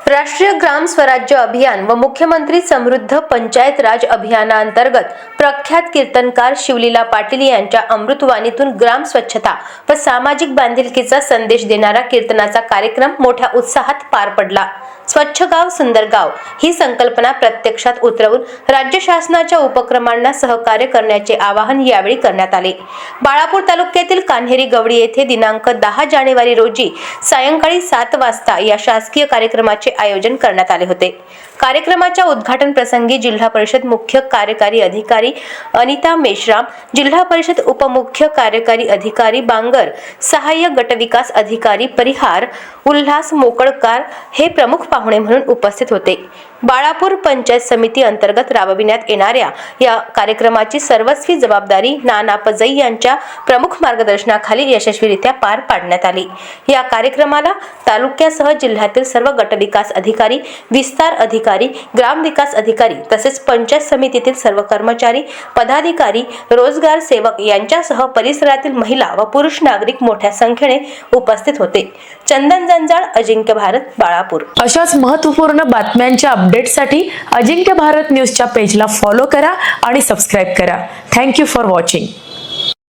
राष्ट्रीय ग्राम स्वराज्य अभियान व मुख्यमंत्री समृद्ध पंचायत राज अभियानांतर्गत प्रख्यात कीर्तनकार शिवलीला पाटील यांच्या अमृतवाणीतून ग्राम स्वच्छता व सामाजिक बांधिलकीचा संदेश देणारा कीर्तनाचा कार्यक्रम मोठ्या उत्साहात पार पडला। स्वच्छ गाव सुंदर गाव ही संकल्पना प्रत्यक्षात उतरवून राज्य शासनाच्या उपक्रमांना सहकार्य करण्याचे आवाहन यावेळी करण्यात आले। बाळापूर तालुक्यातील कान्हेरी गवडी येथे दिनांक 10 जानेवारी रोजी सायंकाळी 7 वाजता या शासकीय कार्यक्रमाचे आयोजन करण्यात आले होते। कार्यक्रमाच्या उद्घाटन प्रसंगी जिल्हा परिषद मुख्य कार्यकारी अधिकारी अनिता मेश्राम, जिल्हा परिषद उपमुख्य कार्यकारी अधिकारी बांगर, सहाय्यक गटविकास अधिकारी परिहार उल्हास मोकळकार हे प्रमुख पाहुणे म्हणून उपस्थित होते। बाळापूर पंचायत समिती अंतर्गत राबविण्यात येणाऱ्या या कार्यक्रमाची सर्वस्वी जबाबदारी नाना पजई यांच्या प्रमुख मार्गदर्शनाखाली यशस्वीरित्या पार पाडण्यात आली। या कार्यक्रमाला तालुक्यासह जिल्ह्यातील सर्व गटविकास अधिकारी, विस्तार अधिकारी, ग्रामविकास अधिकारी तसेच पंचायत समितीतील सर्व कर्मचारी, पदाधिकारी, रोजगार सेवक यांच्यासह परिसरातील महिला व पुरुष नागरिक मोठ्या संख्येने उपस्थित होते। चंदन जंजाळ, अजिंक्य भारत, बाळापूर। अशाच महत्त्वपूर्ण बातम्यांच्या अपडेटसाठी अजिंक्य भारत न्यूजच्या पेजला फॉलो करा आणि सबस्क्राइब करा। Thank you for watching.